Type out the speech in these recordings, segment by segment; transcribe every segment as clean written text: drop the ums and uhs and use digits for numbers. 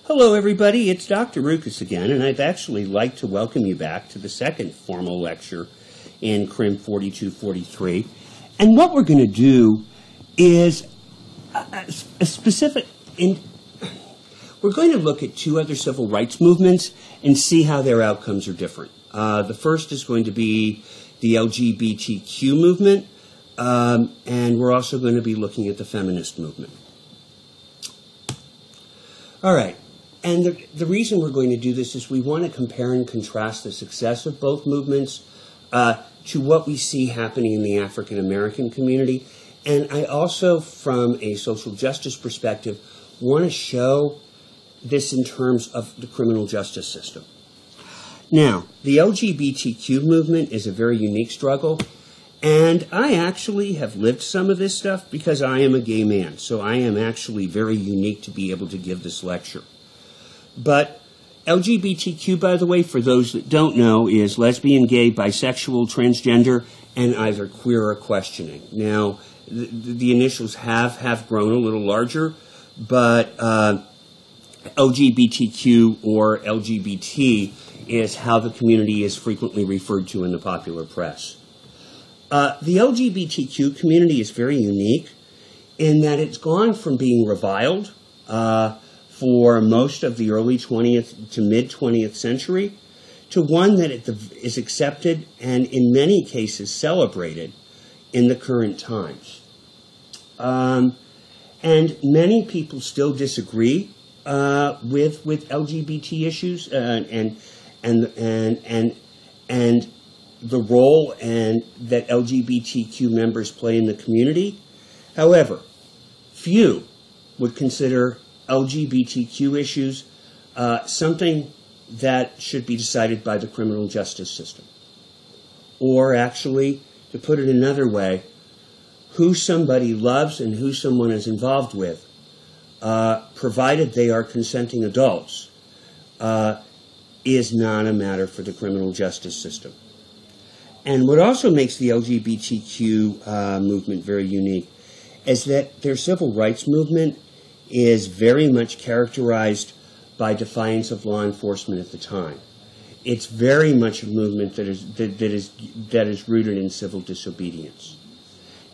Hello, everybody. It's Dr. Rukas again, and I'd actually like to welcome you back to the second formal lecture in CRIM 4243. And what we're going to do is we're going to look at two other civil rights movements and see how their outcomes are different. The first is going to be the LGBTQ movement, and we're also going to be looking at the feminist movement. All right. And the reason we're going to do this is we want to compare and contrast the success of both movements to what we see happening in the African American community. And I also, from a social justice perspective, want to show this in terms of the criminal justice system. Now, the LGBTQ movement is a very unique struggle, and I actually have lived some of this stuff because I am a gay man, so I am actually very unique to be able to give this lecture. But LGBTQ, by the way, for those that don't know, is lesbian, gay, bisexual, transgender, and either queer or questioning. Now, the initials have grown a little larger, but LGBTQ or LGBT is how the community is frequently referred to in the popular press. The LGBTQ community is very unique in that it's gone from being reviled for most of the early 20th to mid-20th century to one that is accepted and in many cases celebrated in the current times. And many people still disagree with LGBT issues and the role that LGBTQ members play in the community. However, few would consider LGBTQ issues something that should be decided by the criminal justice system. Or actually, to put it another way, who somebody loves and who someone is involved with, provided they are consenting adults, is not a matter for the criminal justice system. And what also makes the LGBTQ movement very unique is that their civil rights movement is very much characterized by defiance of law enforcement at the time. It's very much a movement that is rooted in civil disobedience.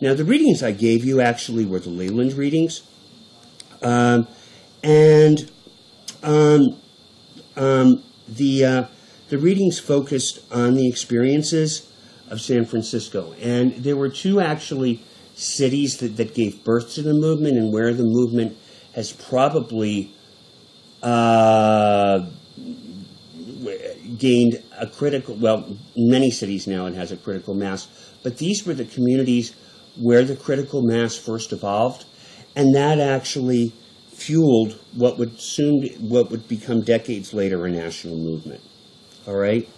Now, the readings I gave you actually were the Leyland readings, the readings focused on the experiences of San Francisco, and there were two actually cities that gave birth to the movement and where the movement has probably gained a critical, well, many cities now it has a critical mass, but these were the communities where the critical mass first evolved, and that actually fueled what would become decades later a national movement. All right?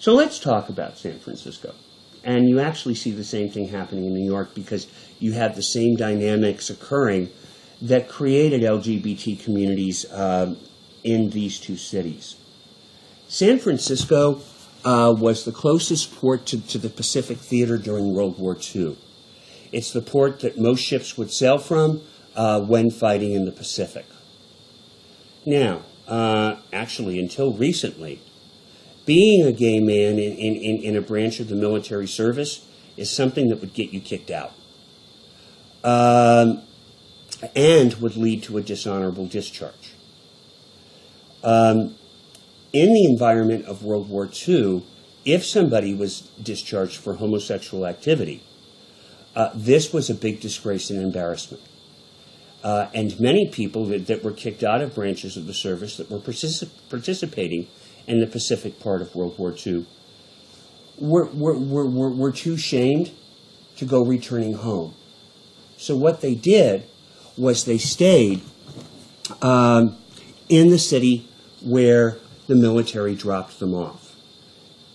So let's talk about San Francisco. And you actually see the same thing happening in New York because you have the same dynamics occurring that created LGBT communities in these two cities. San Francisco was the closest port to the Pacific Theater during World War II. It's the port that most ships would sail from when fighting in the Pacific. Now, actually, until recently, being a gay man in a branch of the military service is something that would get you kicked out. And would lead to a dishonorable discharge. In the environment of World War II, if somebody was discharged for homosexual activity, this was a big disgrace and embarrassment. And many people that were kicked out of branches of the service that were participating in the Pacific part of World War II were too shamed to go returning home. So what they did was they stayed in the city where the military dropped them off.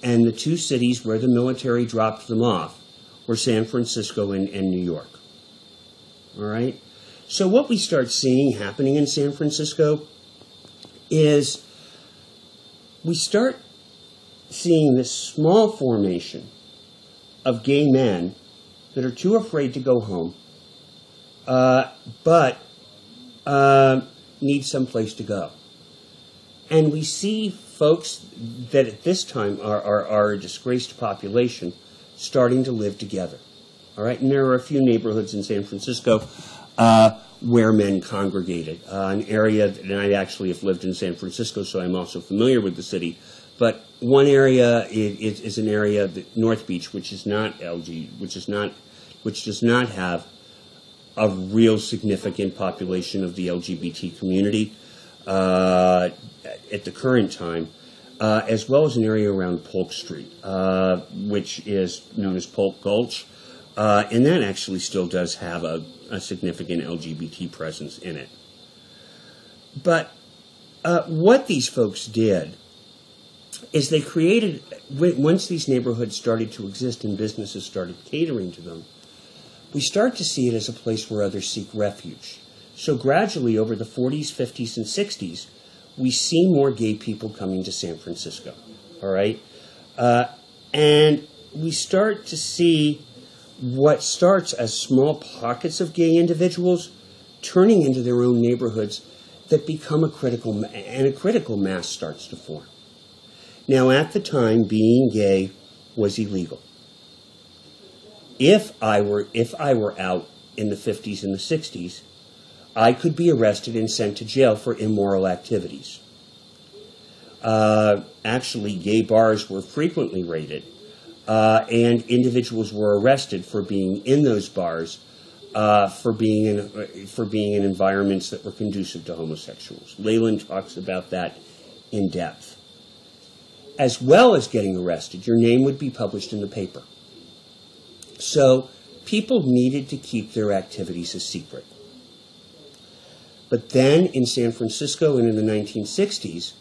And the two cities where the military dropped them off were San Francisco and New York. All right? So what we start seeing happening in San Francisco is we start seeing this small formation of gay men that are too afraid to go home, but need some place to go. And we see folks that at this time are a disgraced population starting to live together. All right, and there are a few neighborhoods in San Francisco where men congregated. An area, and I actually have lived in San Francisco, so I'm also familiar with the city. But one area is an area, North Beach, which is not which does not have a real significant population of the LGBT community at the current time, as well as an area around Polk Street, which is known as Polk Gulch. And that actually still does have a significant LGBT presence in it. But what these folks did is they created, once these neighborhoods started to exist and businesses started catering to them, we start to see it as a place where others seek refuge. So gradually, over the 40s, 50s, and 60s, we see more gay people coming to San Francisco, all right? And we start to see what starts as small pockets of gay individuals turning into their own neighborhoods that become a critical mass starts to form. Now, at the time, being gay was illegal. If I were out in the 50s and the 60s, I could be arrested and sent to jail for immoral activities. Actually, gay bars were frequently raided, and individuals were arrested for being in those bars, for being in environments that were conducive to homosexuals. Leyland talks about that in depth. As well as getting arrested, your name would be published in the paper. So people needed to keep their activities a secret. But then in San Francisco and in the 1960s,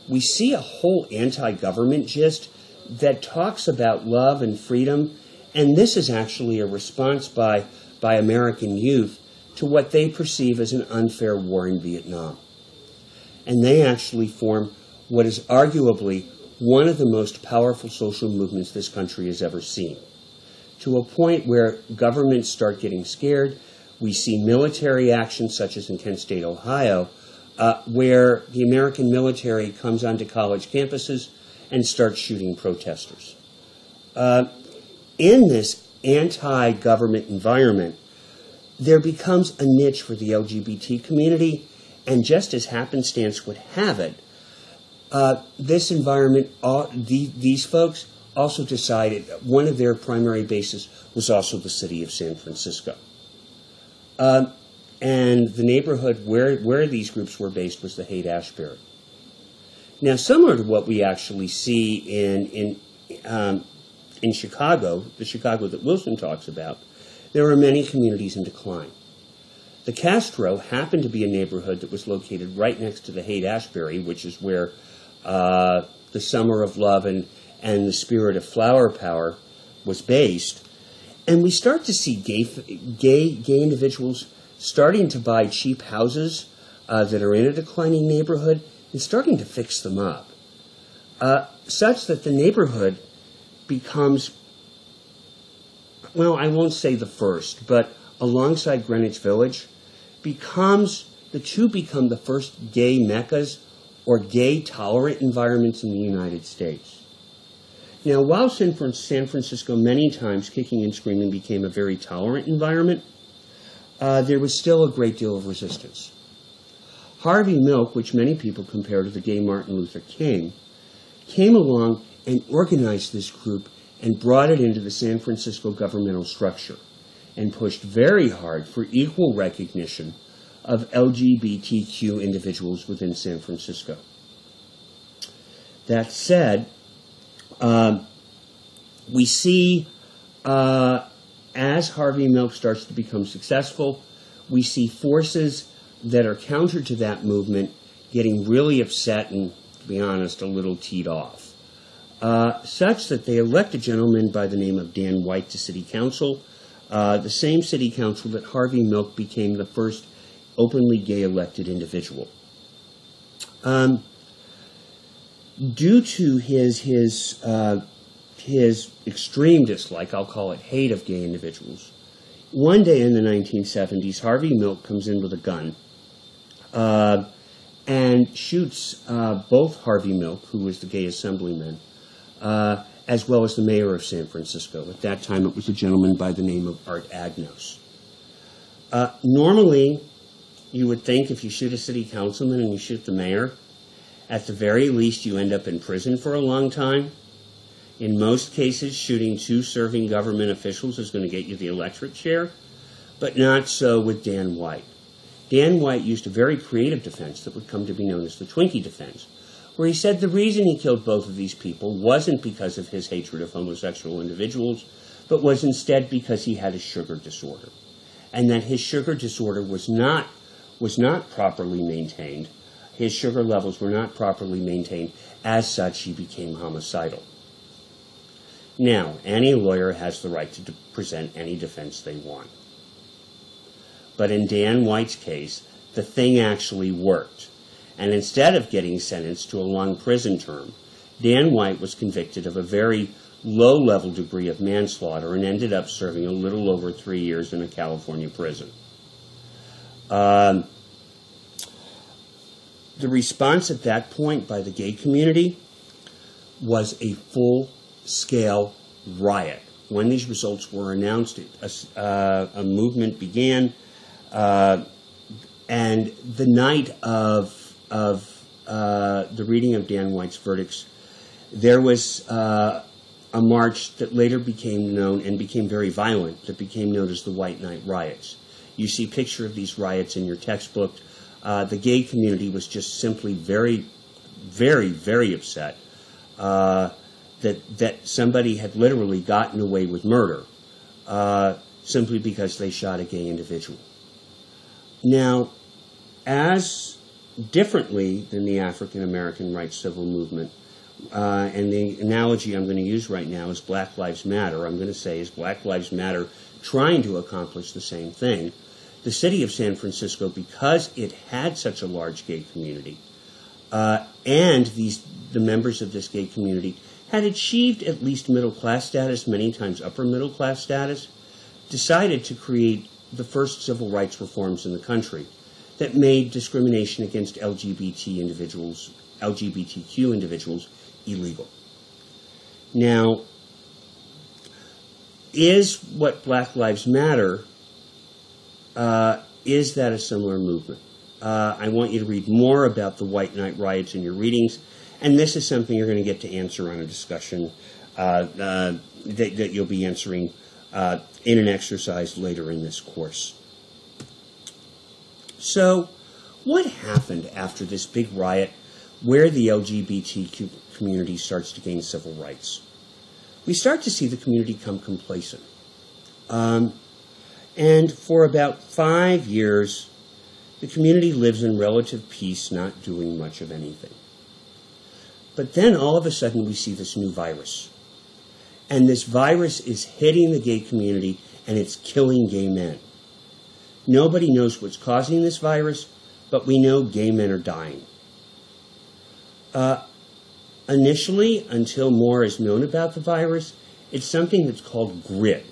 we see a whole anti-government gist that talks about love and freedom, and this is actually a response by American youth to what they perceive as an unfair war in Vietnam. And they actually form what is arguably one of the most powerful social movements this country has ever seen, to a point where governments start getting scared. We see military action, such as in Kent State, Ohio, where the American military comes onto college campuses and starts shooting protesters. In this anti-government environment, there becomes a niche for the LGBT community, and just as happenstance would have it, this environment, these folks also decided one of their primary bases was also the city of San Francisco. And the neighborhood where these groups were based was the Haight-Ashbury. Now, similar to what we actually see in Chicago, the Chicago that Wilson talks about, there are many communities in decline. The Castro happened to be a neighborhood that was located right next to the Haight-Ashbury, which is where the Summer of Love and the Spirit of Flower Power was based. And we start to see gay individuals starting to buy cheap houses that are in a declining neighborhood and starting to fix them up, such that the neighborhood becomes, well, I won't say the first, but alongside Greenwich Village, the two become the first gay meccas or gay tolerant environments in the United States. Now, while San Francisco many times kicking and screaming became a very tolerant environment, there was still a great deal of resistance. Harvey Milk, which many people compare to the gay Martin Luther King, came along and organized this group and brought it into the San Francisco governmental structure and pushed very hard for equal recognition of LGBTQ individuals within San Francisco. That said, we see as Harvey Milk starts to become successful, we see forces that are counter to that movement getting really upset and, to be honest, a little teed off, such that they elect a gentleman by the name of Dan White to city council, the same city council that Harvey Milk became the first openly gay elected individual. Due to his extreme dislike, I'll call it hate, of gay individuals, one day in the 1970s, Harvey Milk comes in with a gun and shoots both Harvey Milk, who was the gay assemblyman, as well as the mayor of San Francisco. At that time, it was a gentleman by the name of Art Agnos. Normally, you would think if you shoot a city councilman and you shoot the mayor, at the very least you end up in prison for a long time. In most cases, shooting two serving government officials is going to get you the electric chair, but not so with Dan White. Dan White used a very creative defense that would come to be known as the Twinkie defense, where he said the reason he killed both of these people wasn't because of his hatred of homosexual individuals, but was instead because he had a sugar disorder, and that his sugar disorder was not properly maintained. His sugar levels were not properly maintained. As such, he became homicidal. Now, any lawyer has the right to present any defense they want. But in Dan White's case, the thing actually worked. And instead of getting sentenced to a long prison term, Dan White was convicted of a very low-level degree of manslaughter and ended up serving a little over 3 years in a California prison. The response at that point by the gay community was a full-scale riot. When these results were announced, a movement began, and the night of the reading of Dan White's verdicts, there was a march that later became known and became very violent, that became known as the White Night Riots. You see a picture of these riots in your textbook. The gay community was just simply very, very, very upset that somebody had literally gotten away with murder simply because they shot a gay individual. Now, as differently than the African American rights civil movement, and the analogy I'm going to use right now is Black Lives Matter. I'm going to say is Black Lives Matter trying to accomplish the same thing. The city of San Francisco, because it had such a large gay community, and the members of this gay community had achieved at least middle-class status, many times upper middle-class status, decided to create the first civil rights reforms in the country that made discrimination against LGBTQ individuals illegal. Now, is what Black Lives Matter, is that a similar movement? I want you to read more about the White Night Riots in your readings, and this is something you're going to get to answer on a discussion that you'll be answering in an exercise later in this course. So, what happened after this big riot where the LGBTQ community starts to gain civil rights? We start to see the community become complacent. And for about 5 years, the community lives in relative peace, not doing much of anything. But then all of a sudden we see this new virus. And this virus is hitting the gay community and it's killing gay men. Nobody knows what's causing this virus, but we know gay men are dying. Initially, until more is known about the virus, it's something that's called GRID,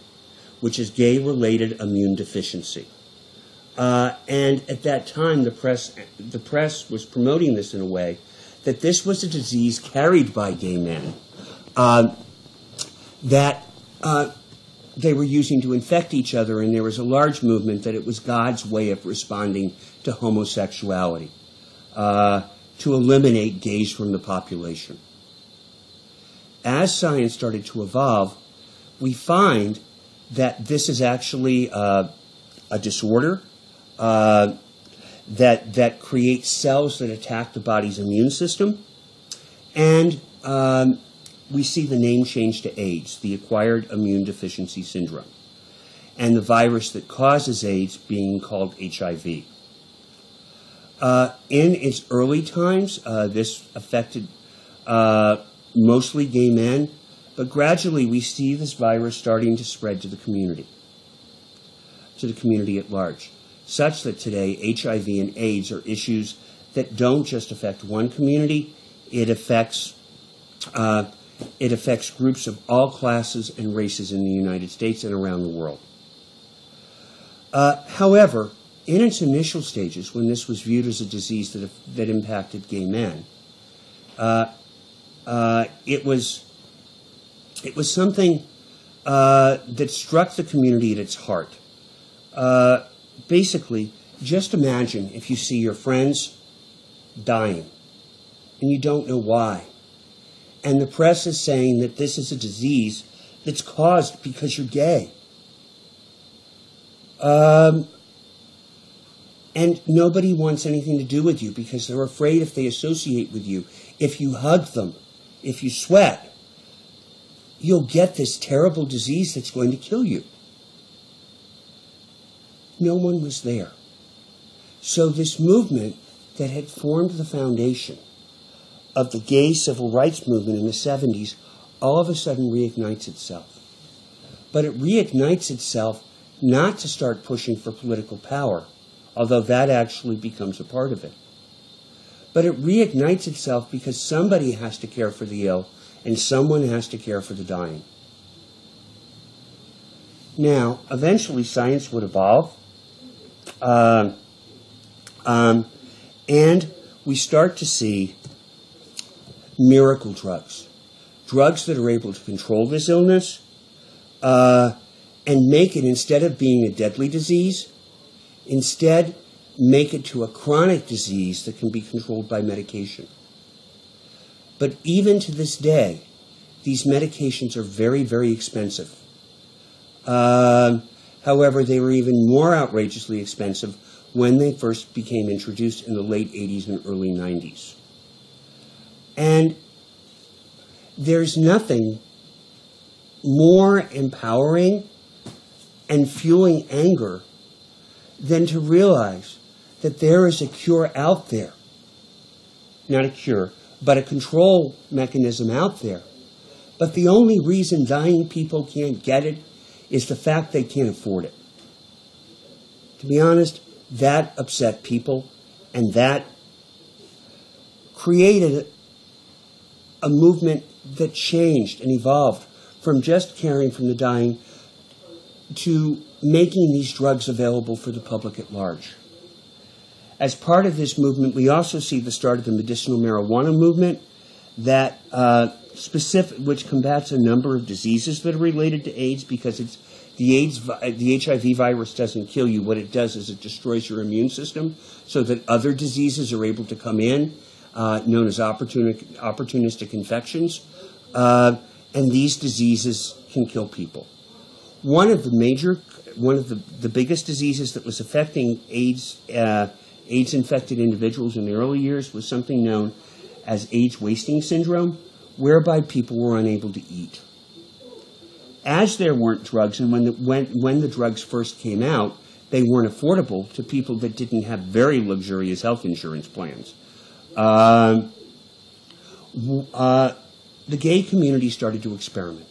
which is gay-related immune deficiency. And at that time, the press was promoting this in a way that this was a disease carried by gay men that they were using to infect each other, and there was a large movement that it was God's way of responding to homosexuality, to eliminate gays from the population. As science started to evolve, we find that this is actually a disorder that creates cells that attack the body's immune system, and we see the name change to AIDS, the Acquired Immune Deficiency Syndrome, and the virus that causes AIDS being called HIV. In its early times, this affected mostly gay men, but gradually we see this virus starting to spread to the community at large, such that today HIV and AIDS are issues that don't just affect one community, it affects groups of all classes and races in the United States and around the world. However, in its initial stages, when this was viewed as a disease that impacted gay men, it was something that struck the community at its heart. Basically, just imagine if you see your friends dying and you don't know why. And the press is saying that this is a disease that's caused because you're gay. And nobody wants anything to do with you because they're afraid if they associate with you, if you hug them, if you sweat, you'll get this terrible disease that's going to kill you. No one was there. So this movement that had formed the foundation of the gay civil rights movement in the 70s all of a sudden reignites itself. But it reignites itself not to start pushing for political power, although that actually becomes a part of it. But it reignites itself because somebody has to care for the ill and someone has to care for the dying. Now, eventually science would evolve, and we start to see miracle drugs. Drugs that are able to control this illness and make it, instead of being a deadly disease, instead make it to a chronic disease that can be controlled by medication. But even to this day, these medications are very, very expensive. However, they were even more outrageously expensive when they first became introduced in the late 80s and early 90s. And there's nothing more empowering and fueling anger than to realize that there is a cure out there. Not a cure, but a control mechanism out there. But the only reason dying people can't get it is the fact they can't afford it. To be honest, that upset people, and that created a movement that changed and evolved from just caring for the dying to making these drugs available for the public at large. As part of this movement, we also see the start of the medicinal marijuana movement that which combats a number of diseases that are related to AIDS, because it's the HIV virus doesn't kill you. What it does is it destroys your immune system so that other diseases are able to come in, known as opportunistic infections, and these diseases can kill people. One of the biggest diseases that was affecting AIDS-infected individuals in the early years was something known as age wasting syndrome, whereby people were unable to eat. As there weren't drugs, and when the drugs first came out, they weren't affordable to people that didn't have very luxurious health insurance plans. The gay community started to experiment.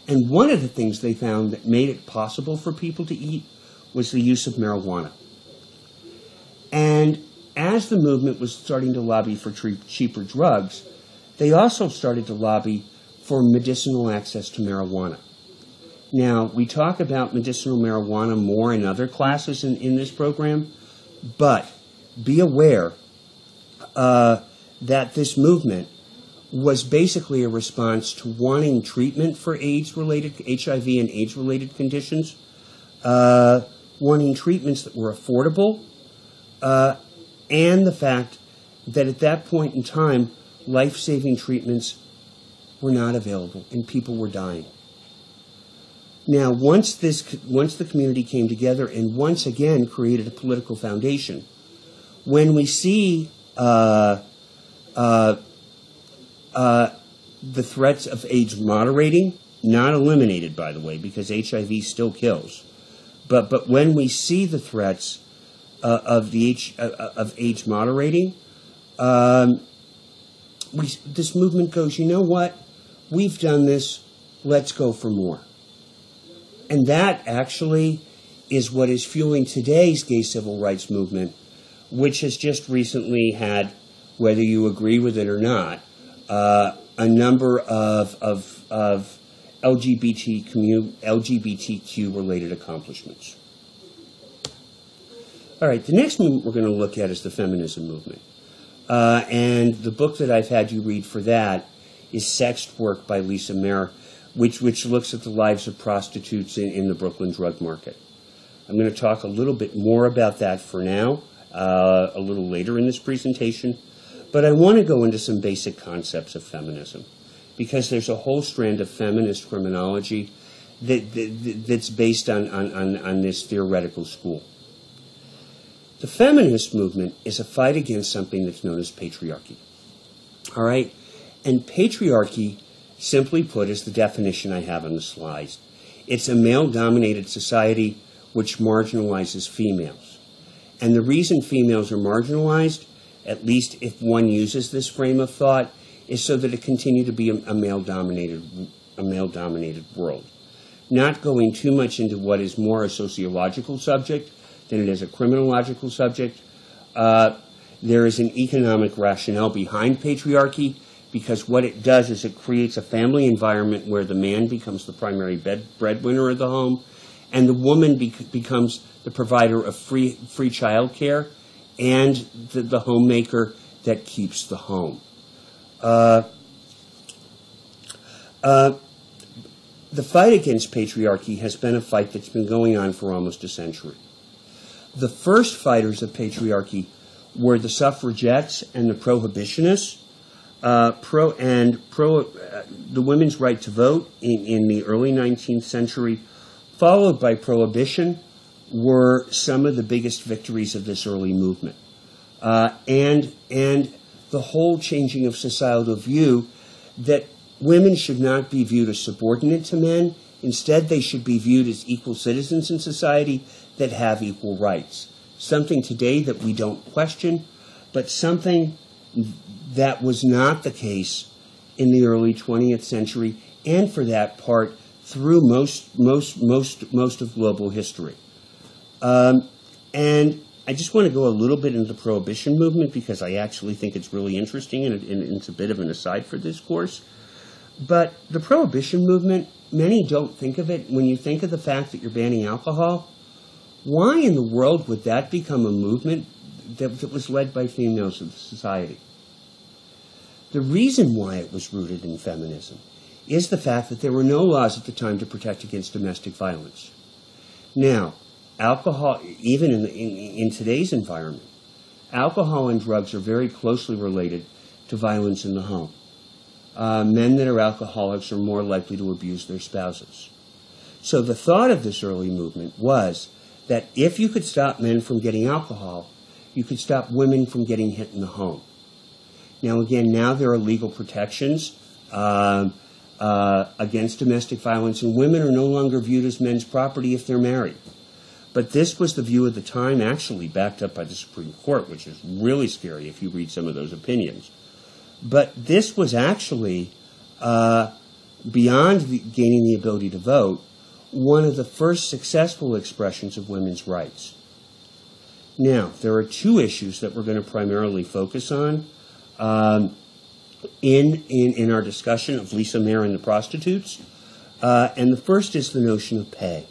And one of the things they found that made it possible for people to eat was the use of marijuana. And as the movement was starting to lobby for cheaper drugs, they also started to lobby for medicinal access to marijuana. Now, we talk about medicinal marijuana more in other classes in this program, but be aware that this movement was basically a response to wanting treatment for AIDS-related, HIV and AIDS-related conditions, wanting treatments that were affordable, and the fact that at that point in time, life-saving treatments were not available and people were dying. Now, once the community came together and once again created a political foundation, when we see the threats of AIDS moderating, not eliminated, by the way, because HIV still kills, but when we see the threats of AIDS moderating, this movement goes, you know what? We've done this. Let's go for more. And that actually is what is fueling today's gay civil rights movement, which has just recently had, whether you agree with it or not, a number of LGBTQ-related accomplishments. All right, the next movement we're going to look at is the feminism movement. And the book that I've had you read for that is Sexed Work by Lisa Mayer, which looks at the lives of prostitutes in the Brooklyn drug market. I'm going to talk a little bit more about that for now, a little later in this presentation. But I want to go into some basic concepts of feminism, because there's a whole strand of feminist criminology that's based on this theoretical school. The feminist movement is a fight against something that's known as patriarchy. All right? And patriarchy, simply put, is the definition I have on the slides. It's a male-dominated society which marginalizes females. And the reason females are marginalized, at least if one uses this frame of thought, is so that it continue to be a male-dominated world. Not going too much into what is more a sociological subject than it is a criminological subject. There is an economic rationale behind patriarchy, because what it does is it creates a family environment where the man becomes the primary breadwinner of the home, and the woman becomes the provider of free child care and the homemaker that keeps the home. The fight against patriarchy has been a fight that's been going on for almost a century. The first fighters of patriarchy were the suffragettes and the prohibitionists, the women's right to vote in the early 19th century, followed by prohibition, were some of the biggest victories of this early movement. And the whole changing of societal view that women should not be viewed as subordinate to men. Instead, they should be viewed as equal citizens in society that have equal rights. Something today that we don't question, but something that was not the case in the early 20th century, and for that part, through most of global history. And I just want to go a little bit into the prohibition movement, because I actually think it's really interesting, and it's a bit of an aside for this course. But the prohibition movement, many don't think of it. When you think of the fact that you're banning alcohol, why in the world would that become a movement that was led by females of society? The reason why it was rooted in feminism is the fact that there were no laws at the time to protect against domestic violence. Now, alcohol, even in today's environment, alcohol and drugs are very closely related to violence in the home. Men that are alcoholics are more likely to abuse their spouses. So the thought of this early movement was that if you could stop men from getting alcohol, you could stop women from getting hit in the home. Now there are legal protections against domestic violence, and women are no longer viewed as men's property if they're married. But this was the view of the time, actually backed up by the Supreme Court, which is really scary if you read some of those opinions. But this was actually, beyond gaining the ability to vote, one of the first successful expressions of women's rights. Now, there are two issues that we're going to primarily focus on in our discussion of Lisa Mayer and the prostitutes. And the first is the notion of pay.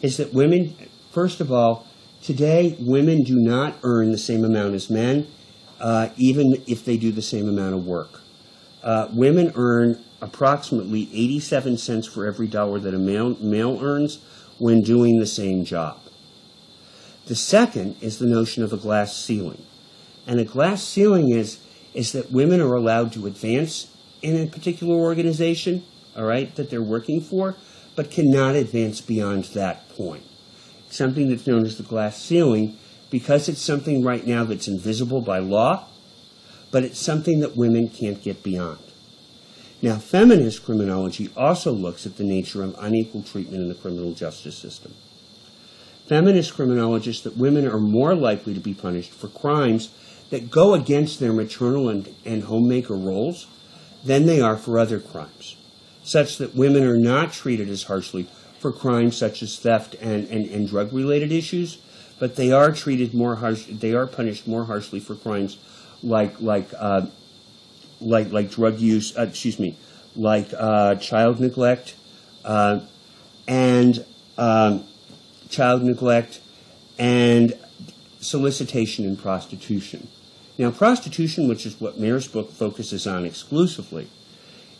Is that women, first of all, today women do not earn the same amount as men, even if they do the same amount of work. Women earn approximately 87 cents for every dollar that a male earns when doing the same job. The second is the notion of a glass ceiling. And a glass ceiling is that women are allowed to advance in a particular organization, all right, that they're working for, but cannot advance beyond that point. Something that's known as the glass ceiling, because it's something right now that's invisible by law, but it's something that women can't get beyond. Now, feminist criminology also looks at the nature of unequal treatment in the criminal justice system. Feminist criminologists that women are more likely to be punished for crimes that go against their maternal and homemaker roles than they are for other crimes, such that women are not treated as harshly for crimes such as theft and drug-related issues, but they are treated more harsh. They are punished more harshly for crimes like drug use. Child neglect and child neglect and solicitation and prostitution. Now, prostitution, which is what Mair's book focuses on exclusively,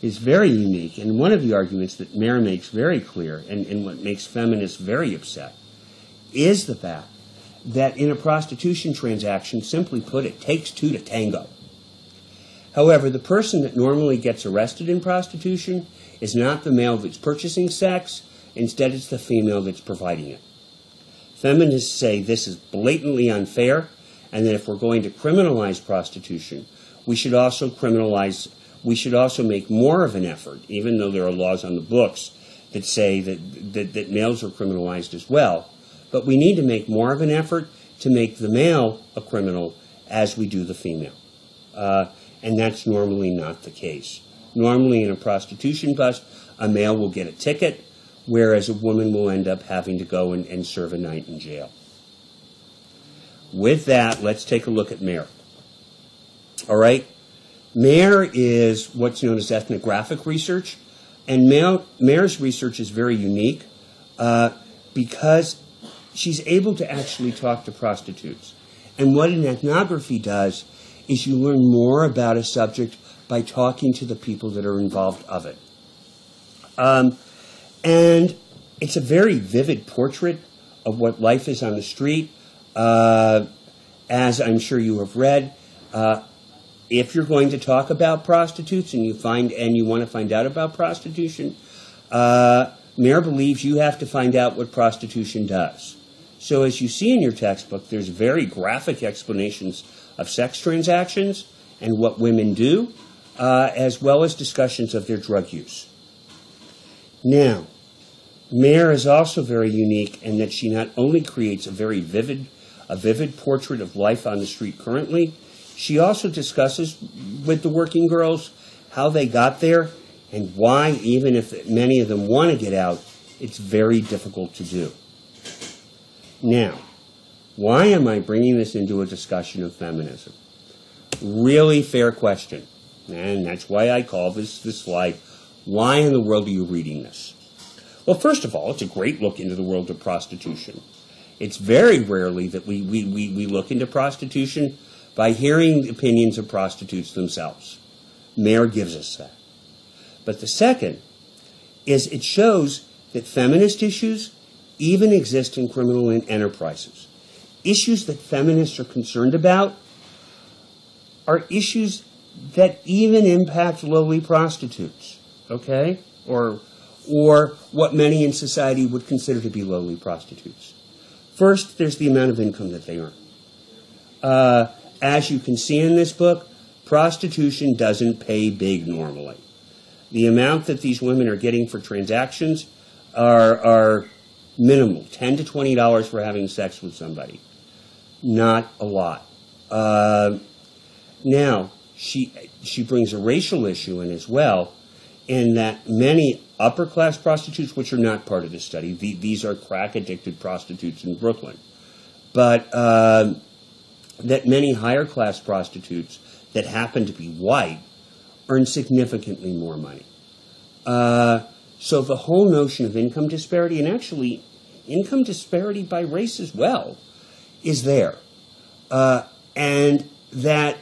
is very unique, and one of the arguments that Mair makes very clear, and what makes feminists very upset, is the fact that in a prostitution transaction, simply put, it takes two to tango. However, the person that normally gets arrested in prostitution is not the male that's purchasing sex, instead it's the female that's providing it. Feminists say this is blatantly unfair, and that if we're going to criminalize prostitution, we should also make more of an effort, even though there are laws on the books that say that males are criminalized as well. But we need to make more of an effort to make the male a criminal as we do the female. And that's normally not the case. Normally in a prostitution bust, a male will get a ticket, whereas a woman will end up having to go and serve a night in jail. With that, let's take a look at Mair. All right? Mair is what's known as ethnographic research, and Mair's research is very unique because she's able to actually talk to prostitutes. And what an ethnography does is you learn more about a subject by talking to the people that are involved of it. And it's a very vivid portrait of what life is on the street. As I'm sure you have read, if you're going to talk about prostitutes and you want to find out about prostitution, Mair believes you have to find out what prostitution does. So as you see in your textbook, there's very graphic explanations of sex transactions and what women do, as well as discussions of their drug use. Now, Mair is also very unique in that she not only creates a very vivid portrait of life on the street currently, she also discusses with the working girls how they got there and why, even if many of them want to get out, it's very difficult to do. Now, why am I bringing this into a discussion of feminism? Really fair question. And that's why I call this slide, why in the world are you reading this? Well, first of all, it's a great look into the world of prostitution. It's very rarely that we look into prostitution by hearing opinions of prostitutes themselves. Mair gives us that. But the second is it shows that feminist issues even exist in criminal enterprises. Issues that feminists are concerned about are issues that even impact lowly prostitutes, okay? Or what many in society would consider to be lowly prostitutes. First, there's the amount of income that they earn. As you can see in this book, prostitution doesn't pay big normally. The amount that these women are getting for transactions are minimal, $10 to $20 for having sex with somebody. Not a lot. Now, she brings a racial issue in as well, in that many upper-class prostitutes, which are not part of this study, these are crack-addicted prostitutes in Brooklyn, but that many higher-class prostitutes that happen to be white earn significantly more money. So the whole notion of income disparity, and actually income disparity by race as well, is there. And that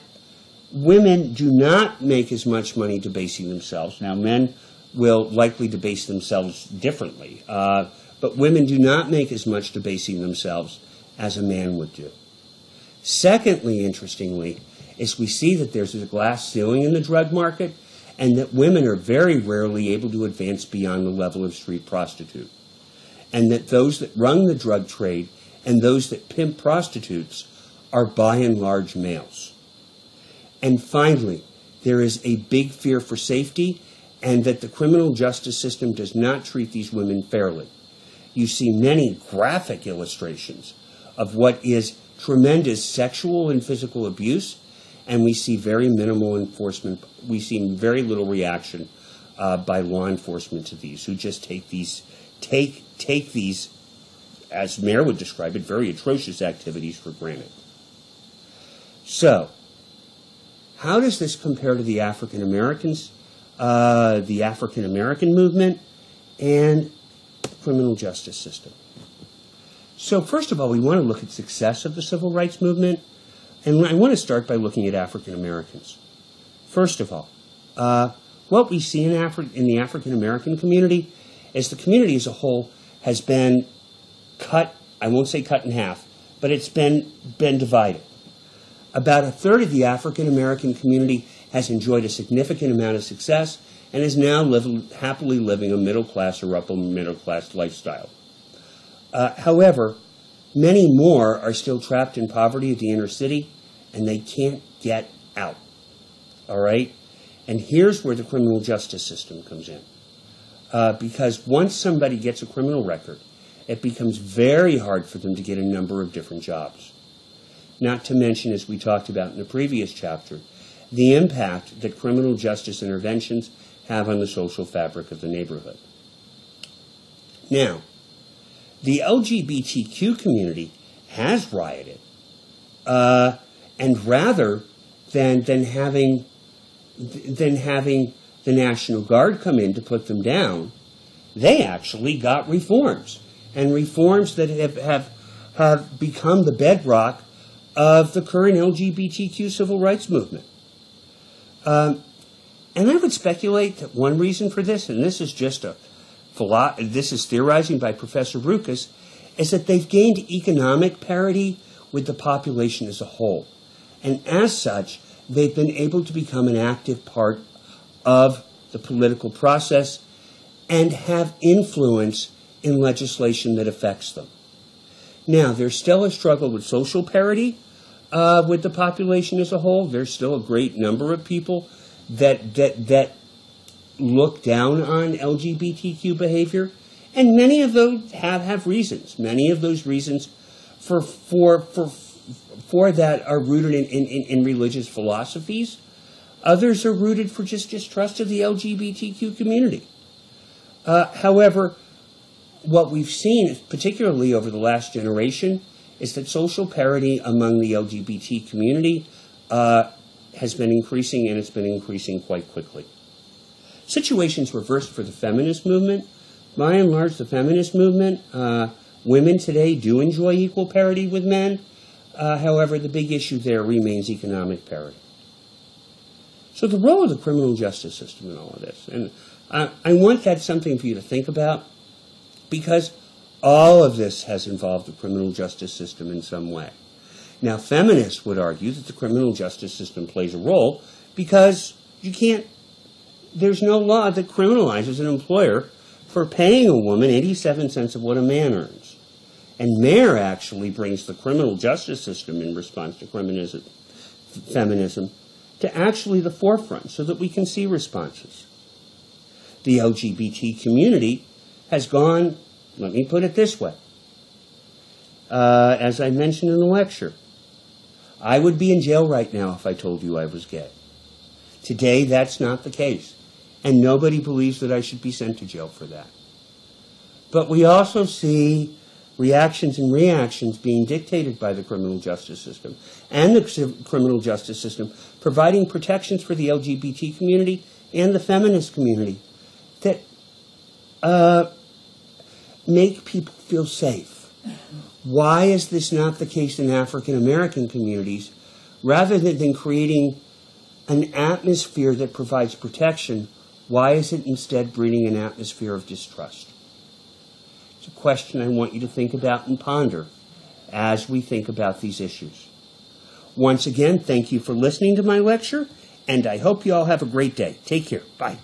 women do not make as much money debasing themselves. Now, men will likely debase themselves differently, but women do not make as much debasing themselves as a man would do. Secondly, interestingly, is we see that there's a glass ceiling in the drug market, and that women are very rarely able to advance beyond the level of street prostitute. And that those that run the drug trade and those that pimp prostitutes are by and large males. And finally, there is a big fear for safety, and that the criminal justice system does not treat these women fairly. You see many graphic illustrations of what is tremendous sexual and physical abuse, and we see very minimal enforcement. We see very little reaction by law enforcement to these, who just take these, as Mair would describe it, very atrocious activities for granted. So, how does this compare to the African Americans, the African American movement, and the criminal justice system? So first of all, we want to look at success of the civil rights movement, and I want to start by looking at African Americans. First of all, what we see in the African American community is the community as a whole has been cut, I won't say cut in half, but it's been divided. About a third of the African American community has enjoyed a significant amount of success and is now happily living a middle class or upper middle class lifestyle. However, many more are still trapped in poverty at the inner city, and they can't get out. All right? And here's where the criminal justice system comes in. Because once somebody gets a criminal record, it becomes very hard for them to get a number of different jobs. Not to mention, as we talked about in the previous chapter, the impact that criminal justice interventions have on the social fabric of the neighborhood. Now, the LGBTQ community has rioted, and rather than having the National Guard come in to put them down, they actually got reforms, and reforms that have become the bedrock of the current LGBTQ civil rights movement. And I would speculate that one reason for this, and this is just this is theorizing by Professor Rukas, is that they've gained economic parity with the population as a whole. And as such, they've been able to become an active part of the political process and have influence in legislation that affects them. Now, there's still a struggle with social parity with the population as a whole. There's still a great number of people that look down on LGBTQ behavior, and many of those have reasons. Many of those reasons for that are rooted in religious philosophies. Others are rooted for just distrust of the LGBTQ community. However, what we've seen, particularly over the last generation, is that social parity among the LGBT community has been increasing, and it's been increasing quite quickly. Situations reversed for the feminist movement. By and large, the feminist movement, women today do enjoy equal parity with men. However, the big issue there remains economic parity. So the role of the criminal justice system in all of this, and I want that something for you to think about, because all of this has involved the criminal justice system in some way. Now, feminists would argue that the criminal justice system plays a role because there's no law that criminalizes an employer for paying a woman 87 cents of what a man earns. And Mayer actually brings the criminal justice system in response to feminism to actually the forefront so that we can see responses. The LGBT community has gone, let me put it this way, as I mentioned in the lecture, I would be in jail right now if I told you I was gay. Today, that's not the case, and nobody believes that I should be sent to jail for that. But we also see reactions and reactions being dictated by the criminal justice system and the criminal justice system providing protections for the LGBT community and the feminist community that make people feel safe. Why is this not the case in African American communities? Rather than creating an atmosphere that provides protection, why is it instead breeding an atmosphere of distrust? It's a question I want you to think about and ponder as we think about these issues. Once again, thank you for listening to my lecture, and I hope you all have a great day. Take care. Bye.